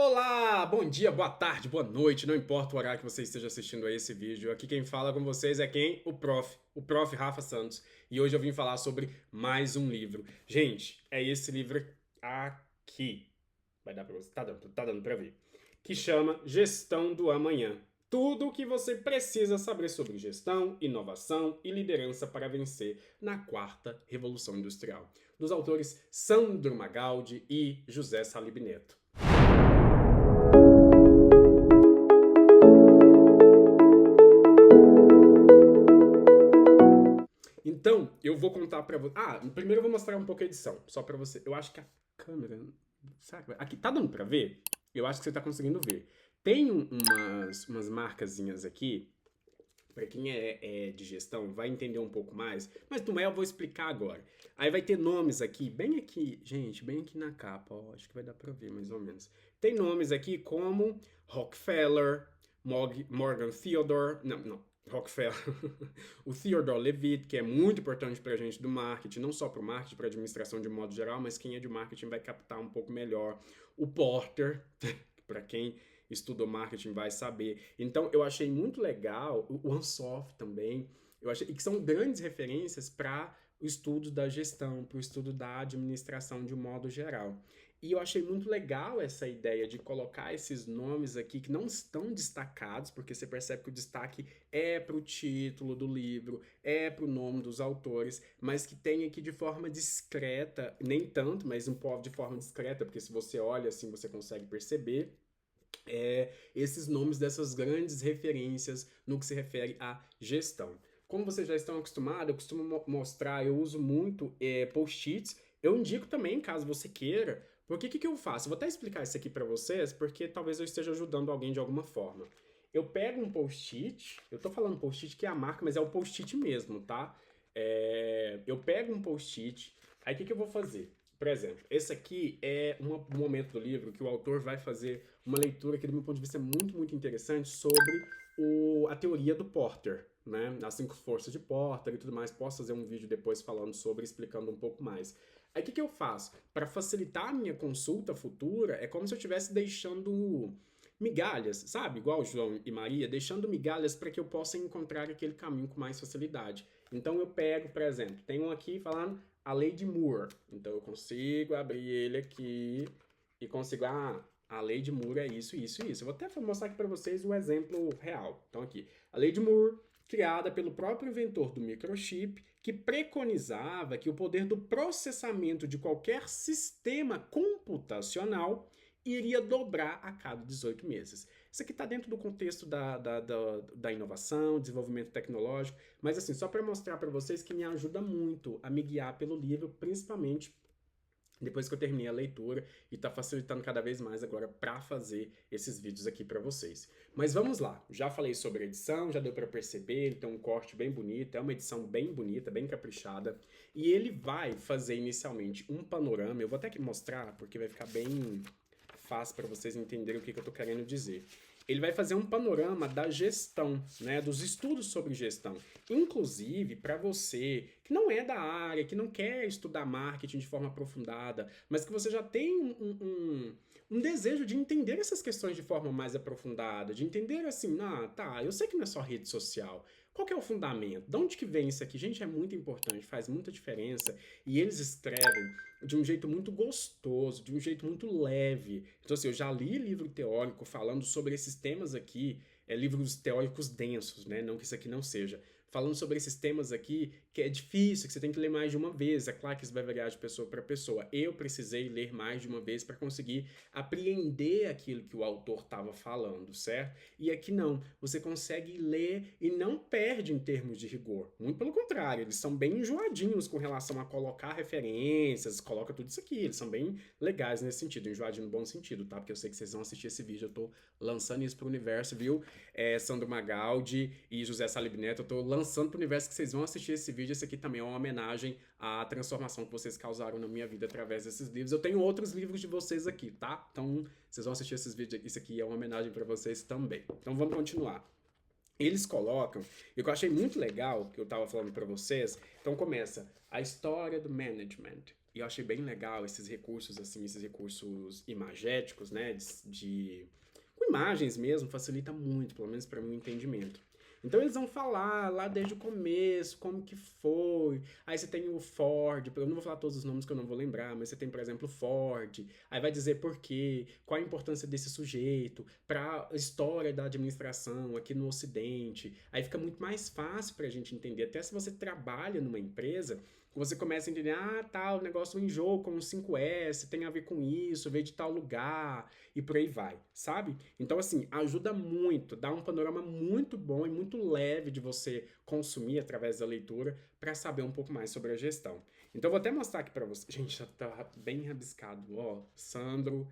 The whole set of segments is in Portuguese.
Olá, bom dia, boa tarde, boa noite, não importa o horário que você esteja assistindo a esse vídeo. Aqui quem fala com vocês é quem? O Prof. Rafa Santos. E hoje eu vim falar sobre mais um livro. Gente, é esse livro aqui. Vai dar pra você, tá dando pra ver. Que chama Gestão do Amanhã. Tudo o que você precisa saber sobre gestão, inovação e liderança para vencer na quarta Revolução Industrial. Dos autores Sandro Magaldi e José Salib Neto. Então, eu vou contar pra você. Primeiro eu vou mostrar um pouco a edição, só pra você. Eu acho que a câmera. Sabe? Aqui tá dando pra ver? Eu acho que você tá conseguindo ver. Tem umas marcazinhas aqui. Pra quem é de gestão, vai entender um pouco mais. Mas não é, eu vou explicar agora. Aí vai ter nomes aqui, gente, bem aqui na capa, ó. Acho que vai dar pra ver mais ou menos. Tem nomes aqui como Rockefeller, Morgan Theodore. Não. Rockefeller, o Theodore Levitt, que é muito importante para a gente do marketing, não só para o marketing, para a administração de modo geral, mas quem é de marketing vai captar um pouco melhor. O Porter, para quem estudou marketing vai saber. Então eu achei muito legal, o Ansoff também, eu achei que são grandes referências para o estudo da gestão, para o estudo da administração de um modo geral. E eu achei muito legal essa ideia de colocar esses nomes aqui que não estão destacados, porque você percebe que o destaque é para o título do livro, é para o nome dos autores, mas que tem aqui de forma discreta, nem tanto, mas um pouco de forma discreta, porque se você olha assim você consegue perceber esses nomes dessas grandes referências no que se refere à gestão. Como vocês já estão acostumados, eu costumo mostrar, eu uso muito post-its. Eu indico também, caso você queira, porque o que eu faço? Eu vou até explicar isso aqui para vocês, porque talvez eu esteja ajudando alguém de alguma forma. Eu pego um post-it, eu tô falando post-it que é a marca, mas é o post-it mesmo, tá? Eu pego um post-it, aí o que eu vou fazer? Por exemplo, esse aqui é um momento do livro que o autor vai fazer uma leitura que, do meu ponto de vista, é muito, muito interessante sobre a teoria do Porter, né? As 5 forças de Porter e tudo mais. Posso fazer um vídeo depois falando sobre, explicando um pouco mais. Aí o que eu faço? Para facilitar a minha consulta futura, é como se eu estivesse deixando migalhas, sabe? Igual João e Maria, deixando migalhas para que eu possa encontrar aquele caminho com mais facilidade. Então eu pego, por exemplo, tem um aqui falando a lei de Moore. Então eu consigo abrir ele aqui e consigo, a lei de Moore é isso, isso e isso. Eu vou até mostrar aqui para vocês o exemplo real. Então aqui, a lei de Moore, criada pelo próprio inventor do microchip, que preconizava que o poder do processamento de qualquer sistema computacional iria dobrar a cada 18 meses. Isso aqui está dentro do contexto da inovação, desenvolvimento tecnológico, mas assim, só para mostrar para vocês que me ajuda muito a me guiar pelo livro, principalmente depois que eu terminei a leitura e está facilitando cada vez mais agora para fazer esses vídeos aqui para vocês. Mas vamos lá, já falei sobre a edição, já deu para perceber, ele tem um corte bem bonito, é uma edição bem bonita, bem caprichada, e ele vai fazer inicialmente um panorama, eu vou até aqui mostrar porque vai ficar bem fácil para vocês entenderem o que eu estou querendo dizer. Ele vai fazer um panorama da gestão, né, dos estudos sobre gestão. Inclusive, para você que não é da área, que não quer estudar marketing de forma aprofundada, mas que você já tem um desejo de entender essas questões de forma mais aprofundada, de entender assim, eu sei que não é só rede social. Qual que é o fundamento? De onde que vem isso aqui? Gente, é muito importante, faz muita diferença. E eles escrevem de um jeito muito gostoso, de um jeito muito leve. Então, assim, eu já li livro teórico falando sobre esses temas aqui, livros teóricos densos, né? Não que isso aqui não seja. Falando sobre esses temas aqui, que é difícil, que você tem que ler mais de uma vez. É claro que isso vai variar de pessoa para pessoa. Eu precisei ler mais de uma vez para conseguir apreender aquilo que o autor estava falando, certo? E aqui não. Você consegue ler e não perde em termos de rigor. Muito pelo contrário, eles são bem enjoadinhos com relação a colocar referências, coloca tudo isso aqui. Eles são bem legais nesse sentido, enjoadinho no bom sentido, tá? Porque eu sei que vocês vão assistir esse vídeo, eu tô lançando isso pro universo, viu? Sandro Magaldi e José Salib Neto, eu tô lançando pro universo que vocês vão assistir esse vídeo. Esse aqui também é uma homenagem à transformação que vocês causaram na minha vida através desses livros. Eu tenho outros livros de vocês aqui, tá? Então, vocês vão assistir esses vídeos aqui. Isso aqui é uma homenagem para vocês também. Então, vamos continuar. Eles colocam, e o que eu achei muito legal, que eu tava falando para vocês, então começa a história do management. E eu achei bem legal esses recursos, assim, esses recursos imagéticos, né? Com imagens mesmo, facilita muito, pelo menos para mim, o entendimento. Então eles vão falar lá desde o começo, como que foi. Aí você tem o Ford, eu não vou falar todos os nomes que eu não vou lembrar, mas você tem, por exemplo, o Ford. Aí vai dizer por quê, qual a importância desse sujeito para a história da administração aqui no Ocidente. Aí fica muito mais fácil para a gente entender. Até se você trabalha numa empresa, você começa a entender, ah, tá, o negócio enjoo com o 5S, tem a ver com isso, veio de tal lugar, e por aí vai, sabe? Então, assim, ajuda muito, dá um panorama muito bom e muito leve de você consumir através da leitura para saber um pouco mais sobre a gestão. Então, eu vou até mostrar aqui para você. Gente, já tá bem rabiscado, ó. Sandro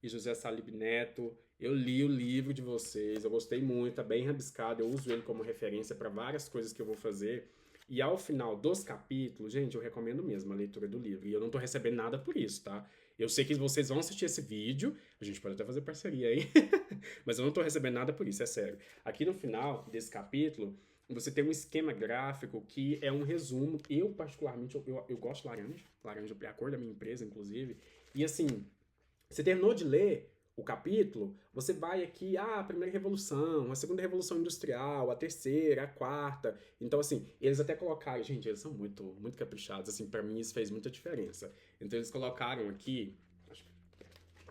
e José Salib Neto. Eu li o livro de vocês, eu gostei muito, tá bem rabiscado, eu uso ele como referência para várias coisas que eu vou fazer. E ao final dos capítulos, gente, eu recomendo mesmo a leitura do livro. E eu não tô recebendo nada por isso, tá? Eu sei que vocês vão assistir esse vídeo, a gente pode até fazer parceria aí, mas eu não tô recebendo nada por isso, é sério. Aqui no final desse capítulo, você tem um esquema gráfico que é um resumo. Eu, particularmente, eu gosto de laranja. Laranja é a cor da minha empresa, inclusive. E assim, você terminou de ler o capítulo, você vai aqui, a primeira revolução, a segunda revolução industrial, a terceira, a quarta. Então, assim, eles até colocaram, gente, eles são muito, muito caprichados, assim, pra mim isso fez muita diferença. Então, eles colocaram aqui, acho que,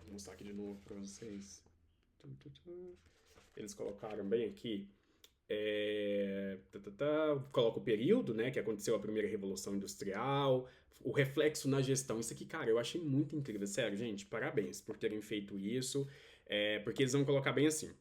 vou mostrar aqui de novo pra vocês. Eles colocaram bem aqui coloca o período, né, que aconteceu a primeira revolução industrial, o reflexo na gestão. Isso aqui, cara, eu achei muito incrível. Sério, gente, parabéns por terem feito isso, porque eles vão colocar bem assim.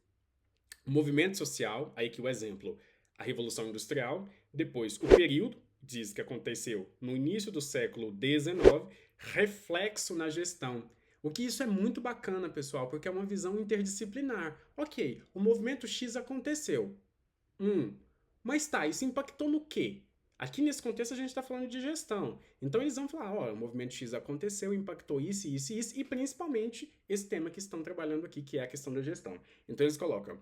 O movimento social, aí que o exemplo, a revolução industrial, depois o período, diz que aconteceu no início do século XIX, reflexo na gestão. O que isso é muito bacana, pessoal, porque é uma visão interdisciplinar. Ok, o movimento X aconteceu. Mas tá, isso impactou no quê? Aqui nesse contexto a gente está falando de gestão. Então eles vão falar, ó, o movimento X aconteceu, impactou isso, isso e isso, e principalmente esse tema que estão trabalhando aqui, que é a questão da gestão. Então eles colocam,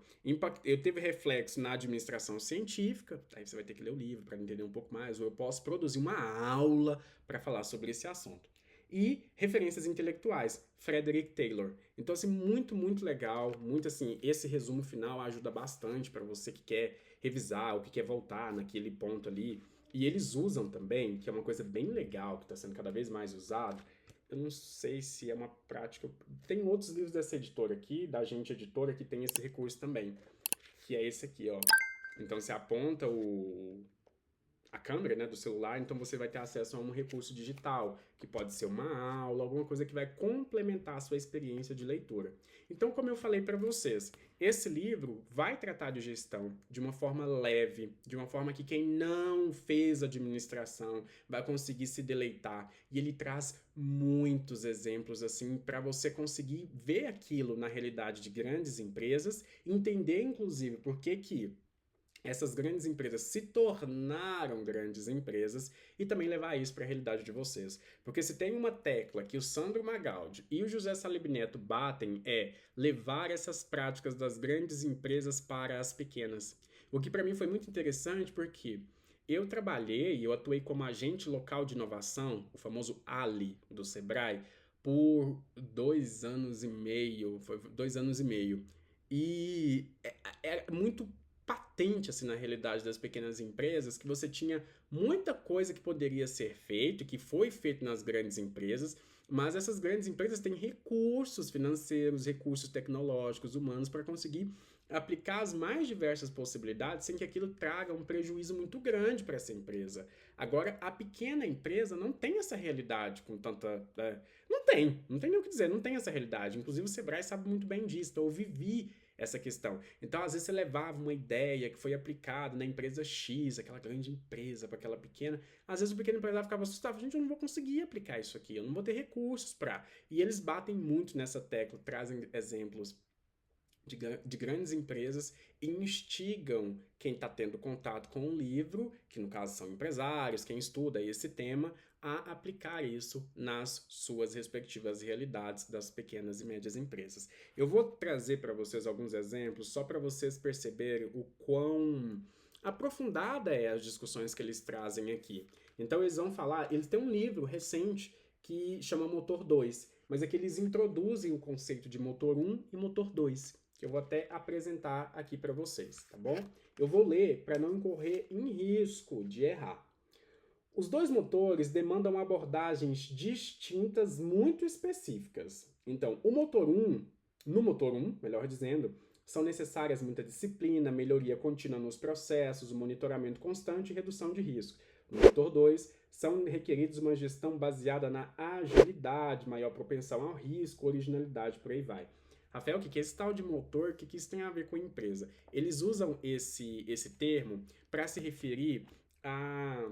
eu teve reflexo na administração científica, aí você vai ter que ler o livro para entender um pouco mais, ou eu posso produzir uma aula para falar sobre esse assunto. E referências intelectuais, Frederick Taylor. Então, assim, muito, muito legal. Muito assim, esse resumo final ajuda bastante para você que quer revisar ou que quer voltar naquele ponto ali. E eles usam também, que é uma coisa bem legal, que está sendo cada vez mais usado. Eu não sei se é uma prática. Tem outros livros dessa editora aqui, da Gente Editora, que tem esse recurso também. Que é esse aqui, ó. Então você aponta a câmera, né, do celular, então você vai ter acesso a um recurso digital, que pode ser uma aula, alguma coisa que vai complementar a sua experiência de leitura. Então, como eu falei para vocês, esse livro vai tratar de gestão de uma forma leve, de uma forma que quem não fez administração vai conseguir se deleitar. E ele traz muitos exemplos assim para você conseguir ver aquilo na realidade de grandes empresas, entender inclusive por que que essas grandes empresas se tornaram grandes empresas e também levar isso para a realidade de vocês. Porque se tem uma tecla que o Sandro Magaldi e o José Salib Neto batem é levar essas práticas das grandes empresas para as pequenas. O que para mim foi muito interessante porque eu trabalhei, eu atuei como agente local de inovação, o famoso ALI do Sebrae, por 2 anos e meio, foi 2 anos e meio. E é muito patente assim na realidade das pequenas empresas que você tinha muita coisa que poderia ser feito, que foi feito nas grandes empresas, mas essas grandes empresas têm recursos financeiros, recursos tecnológicos, humanos para conseguir aplicar as mais diversas possibilidades sem que aquilo traga um prejuízo muito grande para essa empresa. Agora, a pequena empresa não tem essa realidade com tanta. Não tem nem o que dizer, não tem essa realidade. Inclusive, o Sebrae sabe muito bem disso, então eu vivi essa questão. Então, às vezes, você levava uma ideia que foi aplicada na empresa X, aquela grande empresa, para aquela pequena. Às vezes, o pequeno empresário ficava assustado. Gente, eu não vou conseguir aplicar isso aqui, eu não vou ter recursos para. E eles batem muito nessa tecla, trazem exemplos de grandes empresas e instigam quem está tendo contato com o livro, que no caso são empresários, quem estuda esse tema, a aplicar isso nas suas respectivas realidades das pequenas e médias empresas. Eu vou trazer para vocês alguns exemplos só para vocês perceberem o quão aprofundada é as discussões que eles trazem aqui. Então eles vão falar, eles têm um livro recente que chama motor 2. Mas aqui eles introduzem o conceito de motor 1 e motor 2, que eu vou até apresentar aqui para vocês, tá bom? Eu vou ler para não incorrer em risco de errar. Os dois motores demandam abordagens distintas muito específicas. Então, no motor 1, melhor dizendo, são necessárias muita disciplina, melhoria contínua nos processos, monitoramento constante e redução de risco. No motor 2, são requeridos uma gestão baseada na agilidade, maior propensão ao risco, originalidade, por aí vai. Rafael, o que é esse tal de motor? O que isso tem a ver com empresa? Eles usam esse termo para se referir a...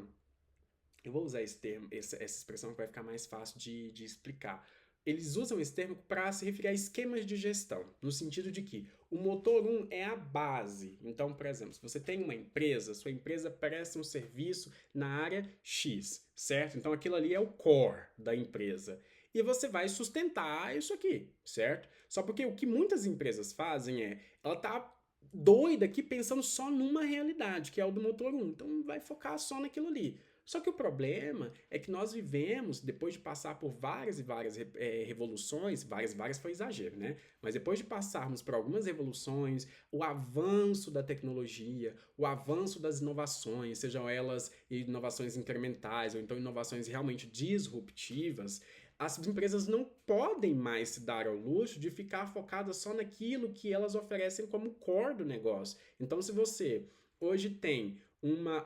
Eu vou usar esse termo, essa expressão que vai ficar mais fácil de explicar. Eles usam esse termo para se referir a esquemas de gestão, no sentido de que o motor 1 é a base. Então, por exemplo, se você tem uma empresa, sua empresa presta um serviço na área X, certo? Então, aquilo ali é o core da empresa. E você vai sustentar isso aqui, certo? Só porque o que muitas empresas fazem ela tá doida aqui pensando só numa realidade, que é o do motor 1. Então, vai focar só naquilo ali. Só que o problema é que nós vivemos, depois de passar por várias e várias revoluções, várias foi exagero, né? Mas depois de passarmos por algumas revoluções, o avanço da tecnologia, o avanço das inovações, sejam elas inovações incrementais ou então inovações realmente disruptivas, as empresas não podem mais se dar ao luxo de ficar focadas só naquilo que elas oferecem como core do negócio. Então, se você hoje tem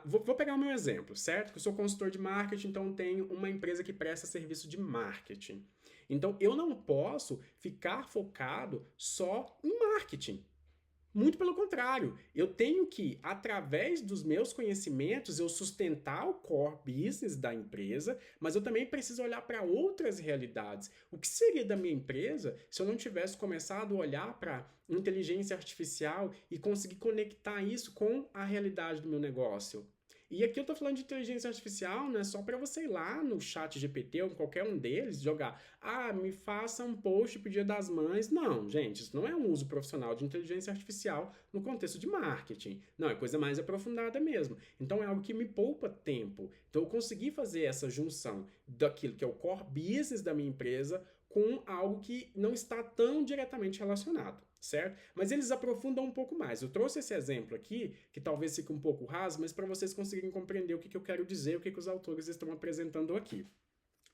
Vou pegar o meu exemplo, certo? Que eu sou consultor de marketing, então tenho uma empresa que presta serviço de marketing. Então, eu não posso ficar focado só em marketing. Muito pelo contrário, eu tenho que, através dos meus conhecimentos, eu sustentar o core business da empresa, mas eu também preciso olhar para outras realidades. O que seria da minha empresa se eu não tivesse começado a olhar para inteligência artificial e conseguir conectar isso com a realidade do meu negócio? E aqui eu tô falando de inteligência artificial, não é só para você ir lá no chat GPT ou em qualquer um deles jogar, me faça um post pro Dia das Mães. Não, gente, isso não é um uso profissional de inteligência artificial no contexto de marketing. Não, é coisa mais aprofundada mesmo. Então é algo que me poupa tempo. Então eu consegui fazer essa junção daquilo que é o core business da minha empresa com algo que não está tão diretamente relacionado, certo? Mas eles aprofundam um pouco mais. Eu trouxe esse exemplo aqui, que talvez fique um pouco raso, mas para vocês conseguirem compreender o que eu quero dizer, o que os autores estão apresentando aqui.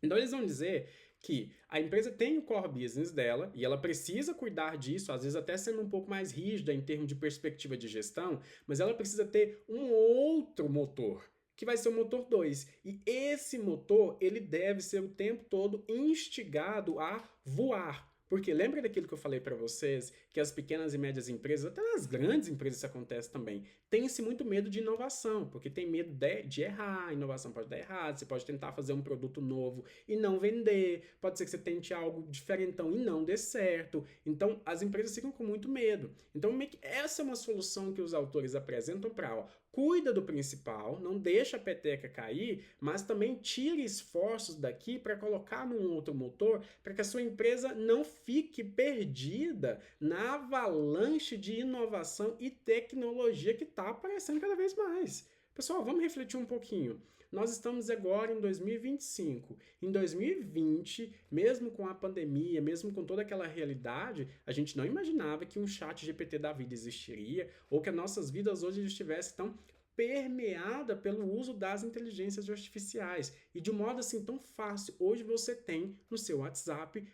Então eles vão dizer que a empresa tem o core business dela e ela precisa cuidar disso, às vezes até sendo um pouco mais rígida em termos de perspectiva de gestão, mas ela precisa ter um outro motor, que vai ser o motor 2. E esse motor, ele deve ser o tempo todo instigado a voar. Porque lembra daquilo que eu falei para vocês, que as pequenas e médias empresas, até nas grandes empresas isso acontece também, tem-se muito medo de inovação, porque tem medo de errar, a inovação pode dar errado, você pode tentar fazer um produto novo e não vender, pode ser que você tente algo diferentão e não dê certo. Então, as empresas ficam com muito medo. Então, essa é uma solução que os autores apresentam para, cuida do principal, não deixa a peteca cair, mas também tira esforços daqui para colocar num outro motor, para que a sua empresa não fique perdida na avalanche de inovação e tecnologia que está aparecendo cada vez mais. Pessoal, vamos refletir um pouquinho. Nós estamos agora em 2025. Em 2020, mesmo com a pandemia, mesmo com toda aquela realidade, a gente não imaginava que um chat GPT da vida existiria ou que as nossas vidas hoje estivessem tão permeada pelo uso das inteligências artificiais e de um modo assim tão fácil. Hoje você tem no seu WhatsApp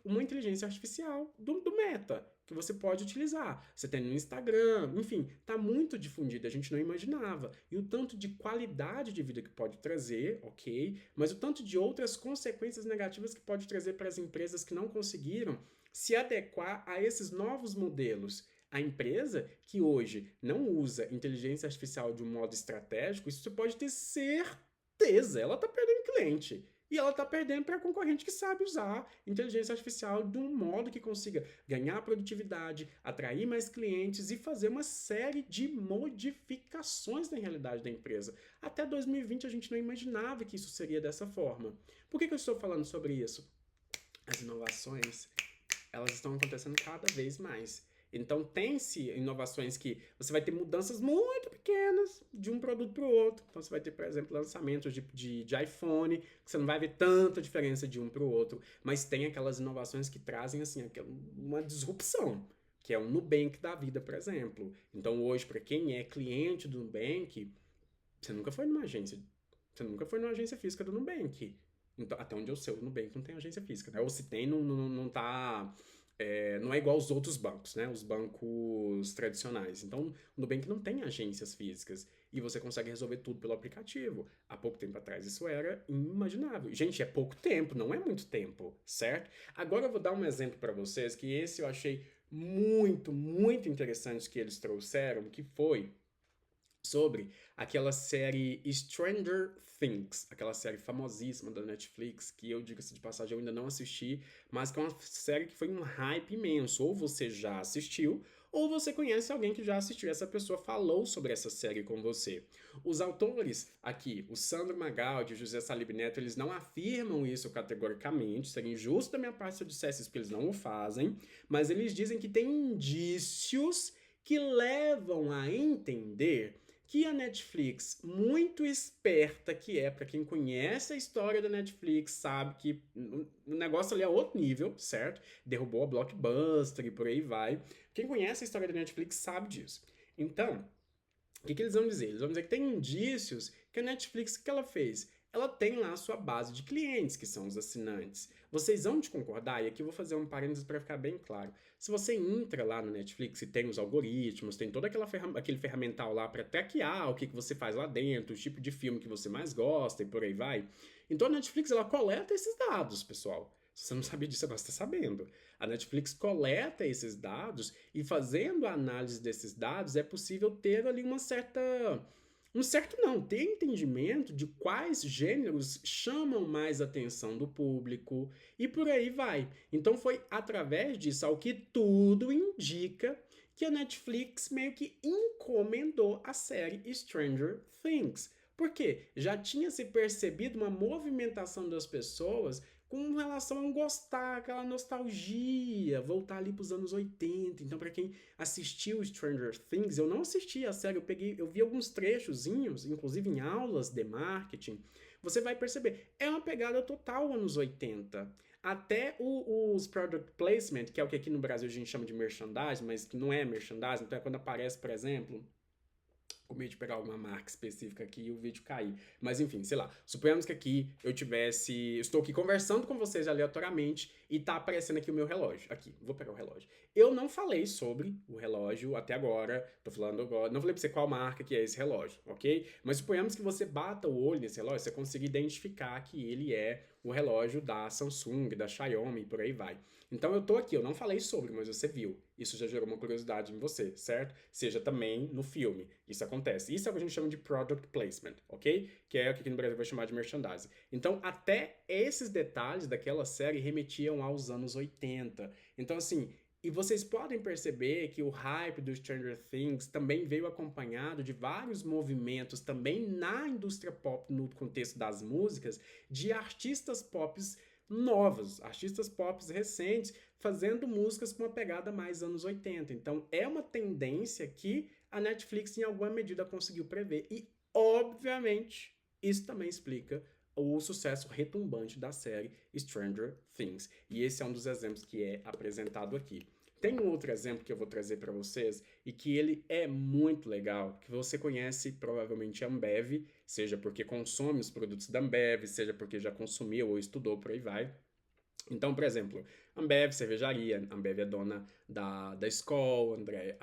uma inteligência artificial do Meta, que você pode utilizar. Você tem no Instagram, enfim, está muito difundido, a gente não imaginava. E o tanto de qualidade de vida que pode trazer, ok, mas o tanto de outras consequências negativas que pode trazer para as empresas que não conseguiram se adequar a esses novos modelos. A empresa que hoje não usa inteligência artificial de um modo estratégico, isso você pode ter certeza, ela está perdendo cliente. E ela está perdendo para a concorrente que sabe usar inteligência artificial de um modo que consiga ganhar produtividade, atrair mais clientes e fazer uma série de modificações na realidade da empresa. Até 2020 a gente não imaginava que isso seria dessa forma. Por que eu estou falando sobre isso? As inovações, elas estão acontecendo cada vez mais. Então, tem-se inovações que você vai ter mudanças muito pequenas de um produto para o outro. Então, você vai ter, por exemplo, lançamentos de iPhone, que você não vai ver tanta diferença de um para o outro, mas tem aquelas inovações que trazem, assim, uma disrupção, que é o Nubank da vida, por exemplo. Então, hoje, para quem é cliente do Nubank, você nunca foi numa agência. Você nunca foi numa agência física do Nubank. Então, até onde eu sei, o Nubank não tem agência física, né? Ou se tem, não tá. Não é igual aos outros bancos, né? Os bancos tradicionais. Então, o Nubank não tem agências físicas. E você consegue resolver tudo pelo aplicativo. Há pouco tempo atrás isso era inimaginável. Gente, é pouco tempo, não é muito tempo, certo? Agora eu vou dar um exemplo para vocês, que esse eu achei muito, muito interessante que eles trouxeram, que foi sobre aquela série Stranger Things, aquela série famosíssima da Netflix, que eu, diga-se de passagem, eu ainda não assisti, mas que é uma série que foi um hype imenso. Ou você já assistiu, ou você conhece alguém que já assistiu. Essa pessoa falou sobre essa série com você. Os autores aqui, o Sandro Magaldi e o José Salib Neto, eles não afirmam isso categoricamente. Seria injusto da minha parte se eu dissesse isso, porque eles não o fazem, mas eles dizem que tem indícios que levam a entender que a Netflix, muito esperta que é, para quem conhece a história da Netflix, sabe que o negócio ali é outro nível, certo? Derrubou a Blockbuster e por aí vai. Quem conhece a história da Netflix sabe disso. Então, o que eles vão dizer? Eles vão dizer que tem indícios que a Netflix, o que ela fez? Ela tem lá a sua base de clientes, que são os assinantes. Vocês vão te concordar, e aqui eu vou fazer um parênteses para ficar bem claro. Se você entra lá no Netflix e tem os algoritmos, tem todo aquele ferramental lá para traquear o que você faz lá dentro, o tipo de filme que você mais gosta e por aí vai. Então a Netflix ela coleta esses dados, pessoal. Se você não sabia disso, agora você está sabendo. A Netflix coleta esses dados e fazendo a análise desses dados é possível ter ali ter entendimento de quais gêneros chamam mais atenção do público e por aí vai. Então foi através disso, ao que tudo indica, que a Netflix meio que encomendou a série Stranger Things. Por quê? Já tinha se percebido uma movimentação das pessoas com relação a gostar, aquela nostalgia, voltar ali para os anos 80. Então, para quem assistiu Stranger Things, eu não assisti a série, eu vi alguns trechozinhos, inclusive em aulas de marketing, você vai perceber, é uma pegada total anos 80. Até os product placement, que é o que aqui no Brasil a gente chama de merchandising, mas que não é merchandising, então é quando aparece, por exemplo, com medo de pegar uma marca específica aqui e o vídeo cair. Mas enfim, sei lá. Suponhamos que aqui estou aqui conversando com vocês aleatoriamente e tá aparecendo aqui o meu relógio. Aqui, vou pegar o relógio. Eu não falei sobre o relógio até agora. Tô falando agora. Não falei pra você qual marca que é esse relógio, ok? Mas suponhamos que você bata o olho nesse relógio, você consiga identificar que ele é o relógio da Samsung, da Xiaomi e por aí vai. Então eu tô aqui, eu não falei sobre, mas você viu. Isso já gerou uma curiosidade em você, certo? Seja também no filme. Isso acontece. Isso é o que a gente chama de product placement, ok? Que é o que aqui no Brasil vai chamar de merchandising. Então, até esses detalhes daquela série remetiam aos anos 80. Então, assim, e vocês podem perceber que o hype do Stranger Things também veio acompanhado de vários movimentos também na indústria pop, no contexto das músicas, de artistas pop novos, artistas pop recentes, fazendo músicas com uma pegada mais anos 80. Então, é uma tendência que a Netflix, em alguma medida, conseguiu prever. E, obviamente, isso também explica o sucesso retumbante da série Stranger Things. E esse é um dos exemplos que é apresentado aqui. Tem um outro exemplo que eu vou trazer para vocês e que ele é muito legal, que você conhece provavelmente a Ambev, seja porque consome os produtos da Ambev, seja porque já consumiu ou estudou, por aí vai. Então, por exemplo, Ambev, cervejaria, Ambev é dona da Skol, André.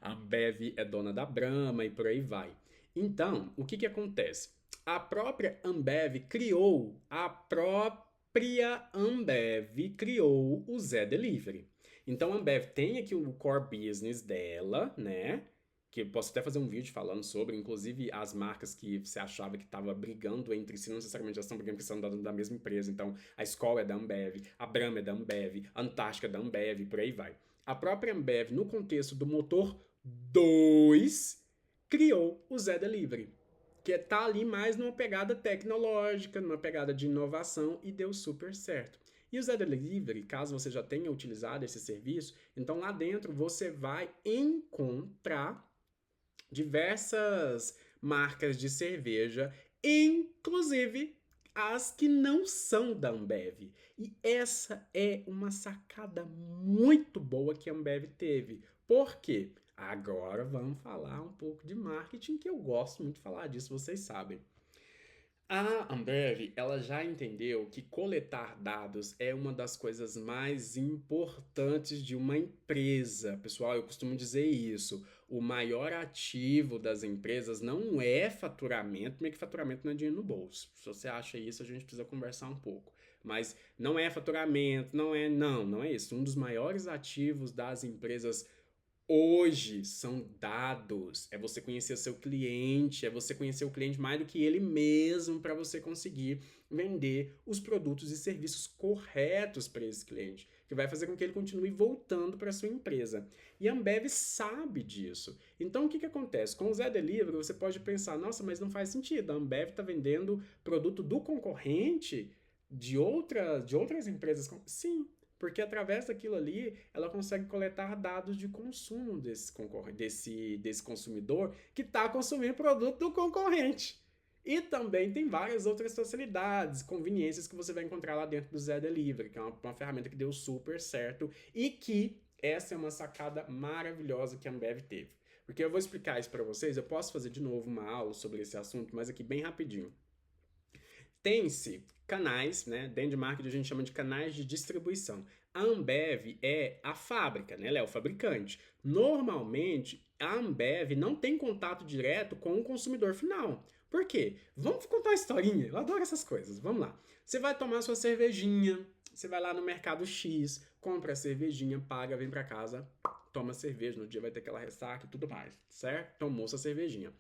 Ambev é dona da Brahma e por aí vai. Então, o que acontece? A própria Ambev criou o Zé Delivery. Então a Ambev tem aqui o core business dela, né? Que eu posso até fazer um vídeo falando sobre, inclusive as marcas que você achava que estava brigando entre si, não necessariamente já estão brigando porque são da mesma empresa. Então a Skol é da Ambev, a Brahma é da Ambev, a Antártica é da Ambev, por aí vai. A própria Ambev, no contexto do motor 2, criou o Zé Delivery, que tá ali mais numa pegada tecnológica, numa pegada de inovação e deu super certo. E o Zé Delivery, caso você já tenha utilizado esse serviço, então lá dentro você vai encontrar diversas marcas de cerveja, inclusive as que não são da Ambev. E essa é uma sacada muito boa que a Ambev teve. Por quê? Agora vamos falar um pouco de marketing, que eu gosto muito de falar disso, vocês sabem. A Ambev, ela já entendeu que coletar dados é uma das coisas mais importantes de uma empresa. Pessoal, eu costumo dizer isso. O maior ativo das empresas não é faturamento, meio que faturamento não é dinheiro no bolso. Se você acha isso, a gente precisa conversar um pouco. Mas não é faturamento, não é isso. Um dos maiores ativos das empresas hoje são dados, é você conhecer seu cliente, é você conhecer o cliente mais do que ele mesmo para você conseguir vender os produtos e serviços corretos para esse cliente, que vai fazer com que ele continue voltando para sua empresa. E a Ambev sabe disso. Então o que acontece? Com o Zé Delivery você pode pensar, nossa, mas não faz sentido, a Ambev está vendendo produto do concorrente de outras empresas. Sim, porque através daquilo ali, ela consegue coletar dados de consumo desse consumidor que está consumindo produto do concorrente. E também tem várias outras facilidades, conveniências que você vai encontrar lá dentro do Zé Delivery, que é uma ferramenta que deu super certo e que essa é uma sacada maravilhosa que a Ambev teve. Porque eu vou explicar isso para vocês, eu posso fazer de novo uma aula sobre esse assunto, mas aqui bem rapidinho. Tem-se canais, né? Dentro de marketing a gente chama de canais de distribuição. A Ambev é a fábrica, né? Ela é o fabricante. Normalmente, a Ambev não tem contato direto com o consumidor final. Por quê? Vamos contar uma historinha. Eu adoro essas coisas. Vamos lá. Você vai tomar sua cervejinha, você vai lá no mercado X, compra a cervejinha, paga, vem para casa, toma cerveja. No dia vai ter aquela ressaca e tudo mais, certo? Tomou sua cervejinha.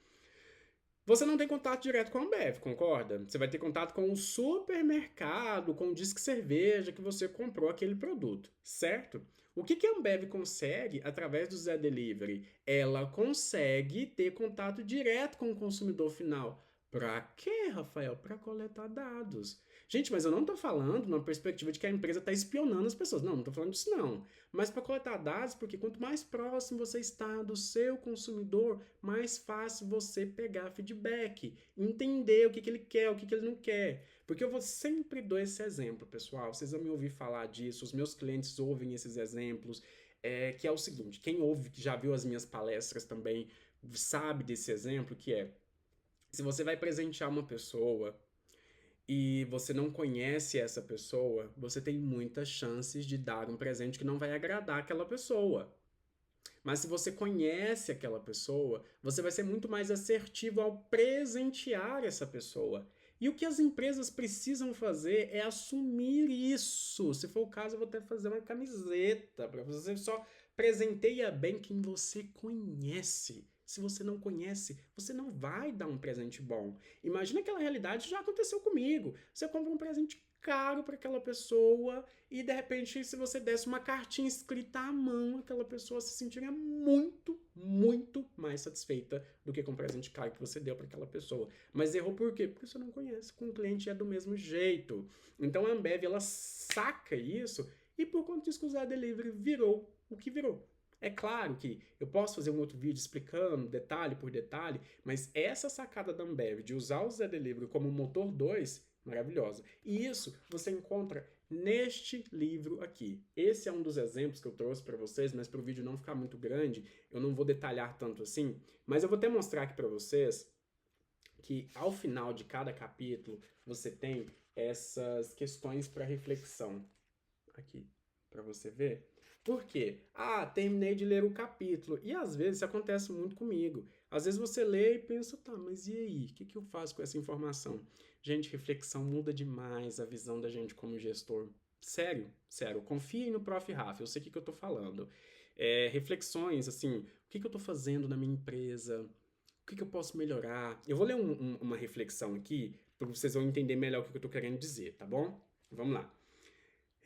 Você não tem contato direto com a Ambev, concorda? Você vai ter contato com o supermercado, com o disque cerveja que você comprou aquele produto, certo? O que a Ambev consegue através do Zé Delivery? Ela consegue ter contato direto com o consumidor final. Pra quê, Rafael? Pra coletar dados. Gente, mas eu não tô falando numa perspectiva de que a empresa tá espionando as pessoas. Não tô falando disso não. Mas para coletar dados, porque quanto mais próximo você está do seu consumidor, mais fácil você pegar feedback, entender o que ele quer, o que ele não quer. Porque eu vou sempre dar esse exemplo, pessoal. Vocês vão me ouvir falar disso, os meus clientes ouvem esses exemplos, que é o seguinte, quem ouve, que já viu as minhas palestras também, sabe desse exemplo, que é, se você vai presentear uma pessoa e você não conhece essa pessoa, você tem muitas chances de dar um presente que não vai agradar aquela pessoa. Mas se você conhece aquela pessoa, você vai ser muito mais assertivo ao presentear essa pessoa. E o que as empresas precisam fazer é assumir isso. Se for o caso, eu vou até fazer uma camiseta para você. Só presenteia bem quem você conhece. Se você não conhece, você não vai dar um presente bom. Imagina aquela realidade, já aconteceu comigo. Você compra um presente caro para aquela pessoa e de repente, se você desse uma cartinha escrita à mão, aquela pessoa se sentiria muito, muito mais satisfeita do que com o presente caro que você deu para aquela pessoa. Mas errou por quê? Porque você não conhece. Com o cliente é do mesmo jeito. Então a Ambev, ela saca isso e por conta disso que o Zé Delivery virou o que virou. É claro que eu posso fazer um outro vídeo explicando detalhe por detalhe, mas essa sacada da Ambev de usar o Zé Delivery como motor 2, maravilhosa. E isso você encontra neste livro aqui. Esse é um dos exemplos que eu trouxe para vocês, mas para o vídeo não ficar muito grande, eu não vou detalhar tanto assim, mas eu vou até mostrar aqui para vocês que ao final de cada capítulo você tem essas questões para reflexão aqui, para você ver. Por quê? Ah, terminei de ler o capítulo. E às vezes isso acontece muito comigo. Às vezes você lê e pensa, tá, mas e aí? O que eu faço com essa informação? Gente, reflexão muda demais a visão da gente como gestor. Sério, sério. Confiem no Prof. Rafa, eu sei o que eu tô falando. Reflexões, assim, o que eu tô fazendo na minha empresa? O que eu posso melhorar? Eu vou ler uma reflexão aqui, para vocês vão entender melhor o que eu tô querendo dizer, tá bom? Vamos lá.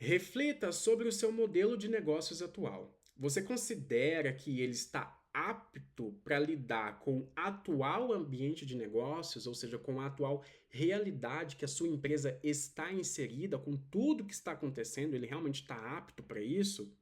Reflita sobre o seu modelo de negócios atual. Você considera que ele está apto para lidar com o atual ambiente de negócios, ou seja, com a atual realidade que a sua empresa está inserida, com tudo que está acontecendo, ele realmente está apto para isso?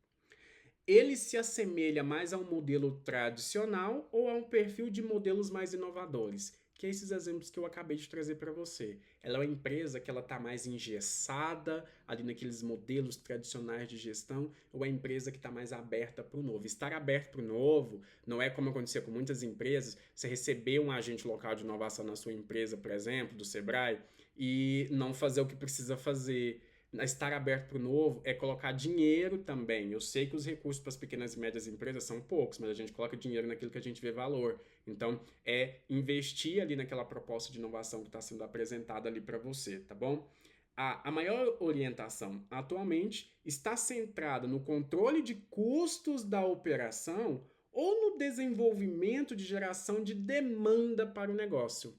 Ele se assemelha mais a um modelo tradicional ou a um perfil de modelos mais inovadores? Que é esses exemplos que eu acabei de trazer para você. Ela é uma empresa que ela está mais engessada ali naqueles modelos tradicionais de gestão, ou é a empresa que está mais aberta para o novo? Estar aberto para o novo não é como acontecia com muitas empresas, você receber um agente local de inovação na sua empresa, por exemplo, do Sebrae, e não fazer o que precisa fazer. Estar aberto para o novo é colocar dinheiro também. Eu sei que os recursos para as pequenas e médias empresas são poucos, mas a gente coloca dinheiro naquilo que a gente vê valor. Então, é investir ali naquela proposta de inovação que está sendo apresentada ali para você, tá bom? A maior orientação atualmente está centrada no controle de custos da operação ou no desenvolvimento de geração de demanda para o negócio.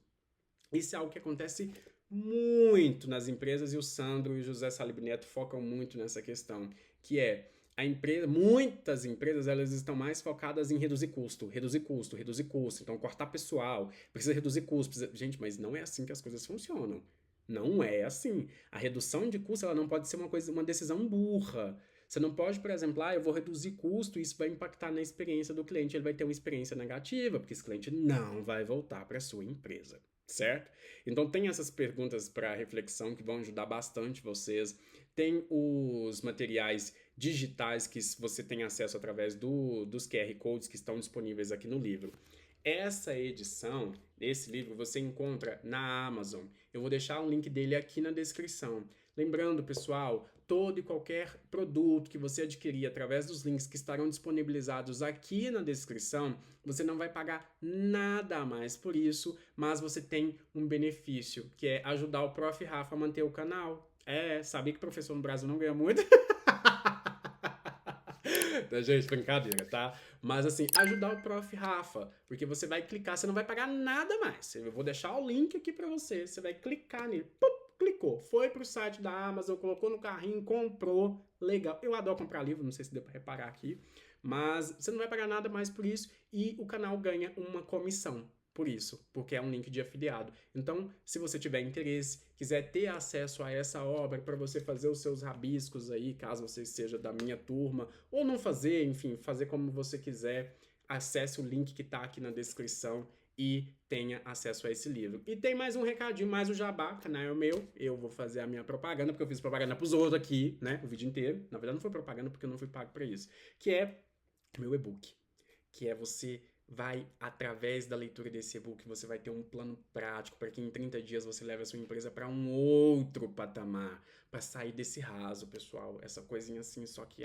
Isso é algo que acontece muito nas empresas e o Sandro e o José Salib Neto focam muito nessa questão, que é muitas empresas elas estão mais focadas em reduzir custo, reduzir custo, reduzir custo, então cortar pessoal, precisa reduzir custo, gente, mas não é assim que as coisas funcionam. Não é assim. A redução de custo ela não pode ser uma decisão burra. Você não pode, por exemplo, eu vou reduzir custo e isso vai impactar na experiência do cliente, ele vai ter uma experiência negativa, porque esse cliente não vai voltar para a sua empresa, certo? Então tem essas perguntas para reflexão que vão ajudar bastante vocês. Tem os materiais digitais que você tem acesso através dos QR Codes que estão disponíveis aqui no livro. Essa edição, esse livro, você encontra na Amazon. Eu vou deixar um link dele aqui na descrição. Lembrando, pessoal, todo e qualquer produto que você adquirir através dos links que estarão disponibilizados aqui na descrição, você não vai pagar nada a mais por isso, mas você tem um benefício, que é ajudar o Prof. Rafa a manter o canal. Sabia que professor no Brasil não ganha muito? Gente, brincadeira, tá? Mas assim, ajudar o Prof. Rafa, porque você vai clicar, você não vai pagar nada mais. Eu vou deixar o link aqui pra você, você vai clicar nele, clicou, foi pro site da Amazon, colocou no carrinho, comprou, legal. Eu adoro comprar livro, não sei se deu pra reparar aqui, mas você não vai pagar nada mais por isso e o canal ganha uma comissão por isso, porque é um link de afiliado. Então, se você tiver interesse, quiser ter acesso a essa obra para você fazer os seus rabiscos aí, caso você seja da minha turma, ou não fazer, enfim, fazer como você quiser, acesse o link que está aqui na descrição e tenha acesso a esse livro. E tem mais um recadinho, mais o jabá, o canal é o meu, eu vou fazer a minha propaganda, porque eu fiz propaganda pros outros aqui, né, o vídeo inteiro. Na verdade não foi propaganda porque eu não fui pago para isso. Que é meu e-book, que é você vai, através da leitura desse e-book, você vai ter um plano prático para que em 30 dias você leve a sua empresa para um outro patamar, para sair desse raso, pessoal. Essa coisinha assim, só que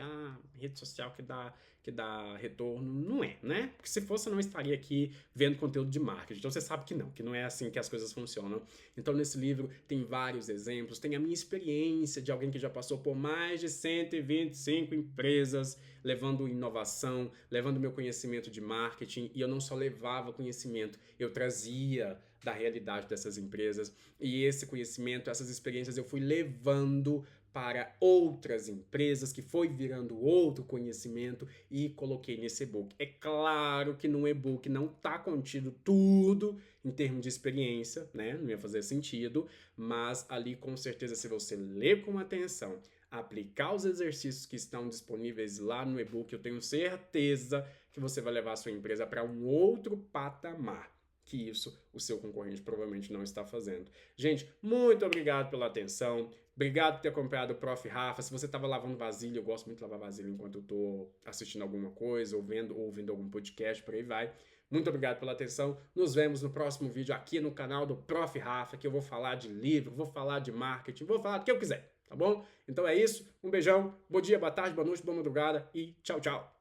rede social que dá retorno, não é, né? Porque se fosse, eu não estaria aqui vendo conteúdo de marketing. Então você sabe que não é assim que as coisas funcionam. Então nesse livro tem vários exemplos, tem a minha experiência de alguém que já passou por mais de 125 empresas, levando inovação, levando meu conhecimento de marketing, e eu não só levava conhecimento, eu trazia da realidade dessas empresas, e esse conhecimento, essas experiências eu fui levando para outras empresas, que foi virando outro conhecimento e coloquei nesse e-book. É claro que no e-book não está contido tudo em termos de experiência, né? Não ia fazer sentido, mas ali com certeza se você ler com atenção, aplicar os exercícios que estão disponíveis lá no e-book, eu tenho certeza que você vai levar a sua empresa para um outro patamar, que isso o seu concorrente provavelmente não está fazendo. Gente, muito obrigado pela atenção, obrigado por ter acompanhado o Prof. Rafa. Se você estava lavando vasilha, eu gosto muito de lavar vasilha enquanto eu estou assistindo alguma coisa, ouvindo algum podcast, por aí vai. Muito obrigado pela atenção, nos vemos no próximo vídeo aqui no canal do Prof. Rafa, que eu vou falar de livro, vou falar de marketing, vou falar do que eu quiser. Tá bom? Então é isso, um beijão, bom dia, boa tarde, boa noite, boa madrugada e tchau, tchau!